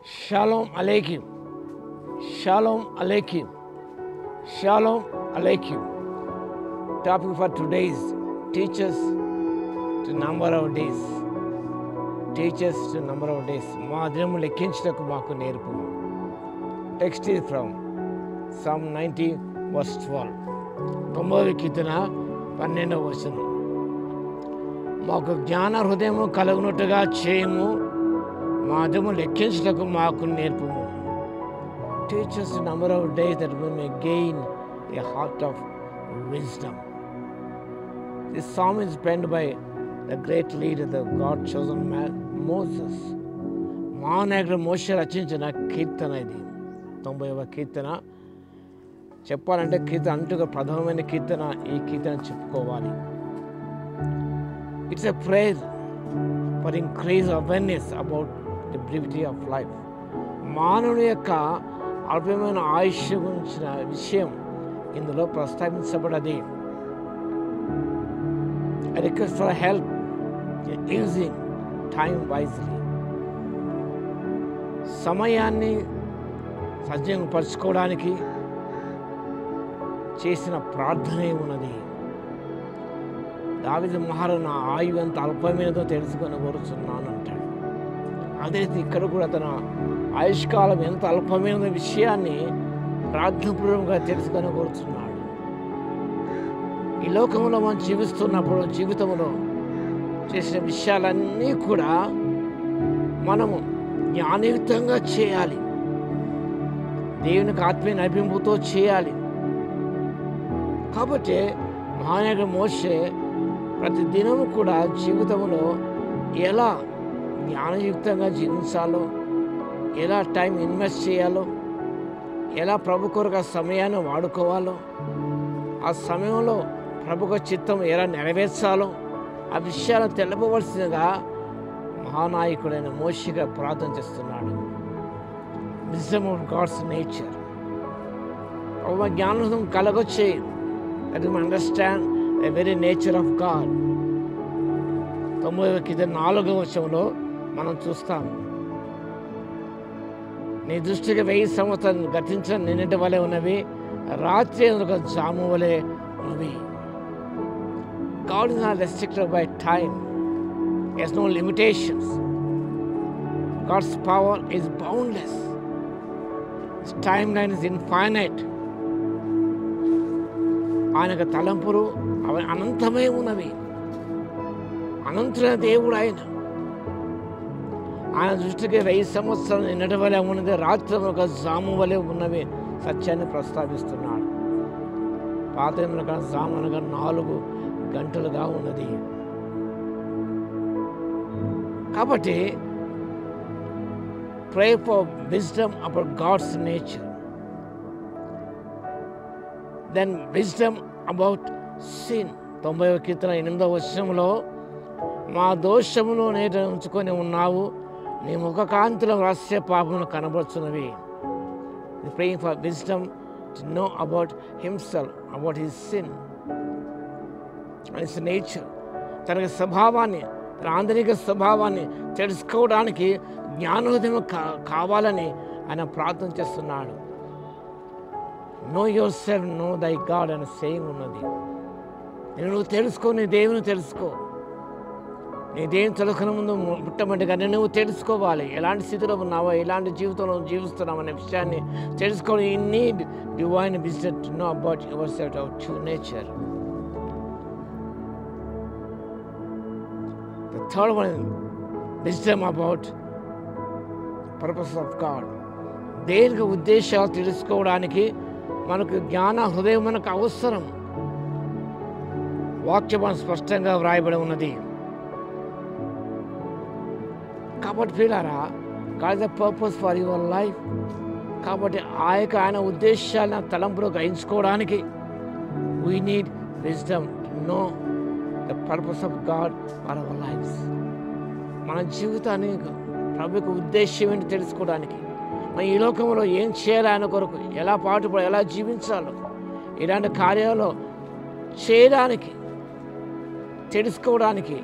Shalom Aleichem. Shalom Aleichem. Shalom Aleichem. Topic for today is teach us to number of days. Teach us to number of days. మా దినము లెక్కించుటకు మాకు నేర్పుము. Text is from Psalm 90 verse 12. 9వ కీర్తన 12వ వచనం. మాకు జ్ఞాన హృదయము కలుగునట్టుగా చేయము, మా దినము లెక్కించుటకు మాకు నేర్పుము. Teach us the number of days that we may gain a heart of wisdom. This psalm is penned by the great leader, the God-chosen man, Moses. మహానాయకుడు మోషే రచించిన కీర్తన ఇది. 90వ కీర్తన. చెప్పాలంటే కీర్తన అంటుగా ప్రధానమైన కీర్తన ఈ కీర్తన చెప్పుకోవాలి. It's a prayer for increase awareness about the brevity of life. మానవుని యొక్క అల్పమైన ఆయుష్ గురించిన విషయం ఇందులో ప్రస్తావించబడది. I request for help in using time wisely. సమయాన్ని సజ్జపరచుకోవడానికి చేసిన ప్రార్థనే ఉన్నది. దావీదు మహారాజు నా ఆయువు ఎంత అల్పమైనదో తెలుసుకొని కోరుచున్నాను అంటాడు. అదే ఇక్కడ కూడా తన ఆయుష్కాలం ఎంత అల్పమైన విషయాన్ని ప్రార్థనపూర్వకంగా తెలుసుకొని కోరుచున్నాడు. ఈ లోకంలో మనం జీవిస్తున్నప్పుడు జీవితంలో చేసిన విషయాలన్నీ కూడా మనము జ్ఞానయుక్తంగా చేయాలి, దేవునికి ఆత్మీయ నడిపింపుతో చేయాలి. కాబట్టి మహానాయకుడు మోషే ప్రతి దినము కూడా జీవితంలో ఎలా జ్ఞానయుక్తంగా జీవించాలో, ఎలా టైం ఇన్వెస్ట్ చేయాలో, ఎలా ప్రభు కొరకు ఆ సమయాన్ని వాడుకోవాలో, ఆ సమయంలో ప్రభుకు చిత్తం ఎలా నెరవేర్చాలో ఆ విషయాలను తెలపవలసిందిగా మహానాయకుడైన మోషేగా ప్రార్థన చేస్తున్నాడు. Wisdom of God's nature. ప్రభు జ్ఞానం కలగొచ్చే that we understand the very nature of God. 9వ కీర్తన 4వ వచనంలో మనం చూస్తాం, నీ దృష్టికి 1000 సంవత్సరాలు గతించిన నిన్నటి వలె ఉన్నవి, రాత్రి ఒక జాము వలె ఉన్నవి. God is not restricted by time. He has no limitations. God's power is boundless. His timeline is infinite. ఆయనకు తలంపులు అవి అనంతమై ఉన్నవి. అనంతమైన దేవుడు ఆయన. ఆయన దృష్టికి 1000 సంవత్సరాలు నిన్నటి వలె ఉన్నది, రాత్రి ఒక జాము వలె ఉన్నవి సత్యాన్ని ప్రస్తావిస్తున్నాడు. పాత జాము అనగా 4 గంటలుగా ఉన్నది. కాబట్టి pray for wisdom about God's nature. Then wisdom about sin. 90వ కీర్తన 8వ వచనంలో, మా దోషములు నేట ఉంచుకొని ఉన్నావు, నీ ముఖ కాంతిలో రహస్య పాపమును కనబడుచున్నవి. Praying for wisdom to know about himself, about his sin and his nature. తన స్వభావాన్ని, తన ఆంతరిక స్వభావాన్ని తెలుసుకోవడానికి జ్ఞానోదయం కావాలని ఆయన ప్రార్థన చేస్తున్నాడు. Know yourself, know thy God అనే సేయింగ్ ఉన్నది. నువ్వు తెలుసుకో, నీ దేవుని తెలుసుకో. నీ దేవుని తెలుసుకునే ముందు పుట్టమంటగా నువ్వు తెలుసుకోవాలి, ఎలాంటి స్థితిలో ఉన్నావో, ఎలాంటి జీవితంలో జీవిస్తున్నావు అనే విషయాన్ని తెలుసుకోవాలి. You need divine wisdom to know about your self, hour true nature. The third one, wisdom about purpose of God. దీర్ఘ ఉద్దేశాలు తెలుసుకోవడానికి మనకు జ్ఞాన హృదయం మనకు అవసరం. వాక్యం స్పష్టంగా వ్రాయబడి ఉన్నది. కాబట్టి ప్రియులారా, God the purpose for your life. కాబట్టి ఆయన ఉద్దేశాలను తలంపులో గ్రహించుకోవడానికి we need wisdom to know the purpose of God for our lives. మన జీవితాన్ని ప్రభువుకు ఉద్దేశం ఏంటి తెలుసుకోవడానికి, మన ఈ లోకంలో ఏం చేయాలి, ఆయన కొరకు ఎలా పాటుపడాలి, ఎలా జీవించాలో, ఇలాంటి కార్యాలు చేయడానికి తెలుసుకోవడానికి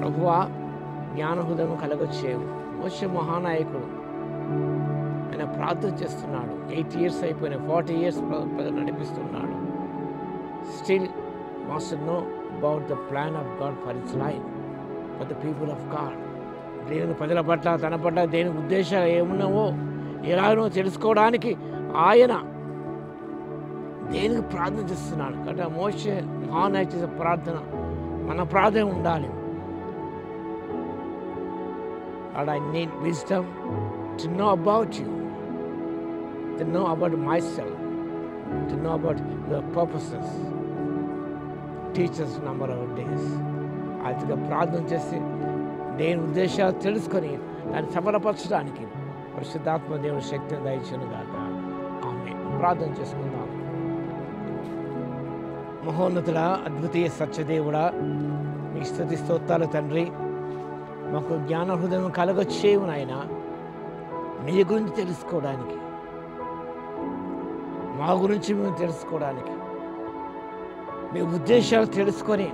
ప్రభువా జ్ఞాన హృదయం కలగొచ్చేవు. మోషే మహానాయకుడు ఆయన ప్రార్థన చేస్తున్నాడు. 8 years అయిపోయినాయి, 40 years నడిపిస్తున్నాడు. Still wants to know about the plan of God for his life, for the people of God. దేవుని ప్రజల పట్ల, తన పట్ల దేని ఉద్దేశాలు ఏమున్నావో ఎలాగో తెలుసుకోవడానికి ఆయన దేనికి ప్రార్థన చేస్తున్నాడు. కాబట్టి మోషే మహానాయకుడు చేసే ప్రార్థన మన ప్రార్థన ఉండాలి. And I need wisdom to know about you, to know about myself, to know about your purposes. Teach us number of days. అతిగా ప్రార్థన చేసి దేని ఉద్దేశాలు తెలుసుకొని దాన్ని సఫలపరచడానికి పరిశుద్ధాత్మ దేవుని శక్తిని దయచేయును గాక. ఆమేన్. ప్రార్థన చేసుకుందాం. మహోన్నతుడా, అద్వితీయ సత్యదేవుడా, మీ స్తుతి స్తోత్రాలు తండ్రి. మాకు జ్ఞాన హృదయం కలగొచ్చేవు నాయన, మీ గురించి తెలుసుకోవడానికి, మా గురించి మేము తెలుసుకోవడానికి, మీ ఉద్దేశాలు తెలుసుకొని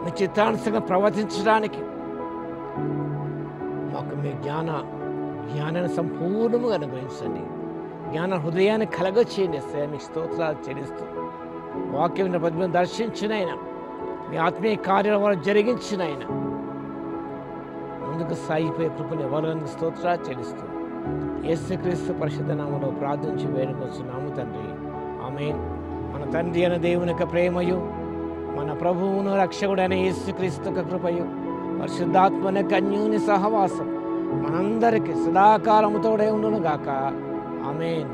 మీ చిత్తానుసంగా ప్రవర్తించడానికి మాకు మీ జ్ఞానాన్ని సంపూర్ణంగా అనుగ్రహించండి. జ్ఞాన హృదయాన్ని కలగొచ్చేయండి. మీకు స్తోత్రాలు చెల్లిస్తూ వాక్యం ప్రతిభను దర్శించినైనా, మీ ఆత్మీయ కార్యాల వల్ల జరిగించినైనా ముందుకు సాగిపోయే కృపని ఎవరికి స్తోత్రాలు చెల్లిస్తూ యేసుక్రీస్తు పరిశుద్ధ నామములో ప్రార్థించి వేడుకొస్తున్నాము తండ్రి. ఆమేన్. మన తండ్రి అయిన దేవుని యొక్క ప్రేమయు, మన ప్రభువును రక్షకుడైన యేసుక్రీస్తు యొక్క కృపయు, పరిశుద్ధాత్మని అన్యోన్య సహవాసం మనందరికీ సదాకాలముతోడే ఉండును గాక. ఆమేన్.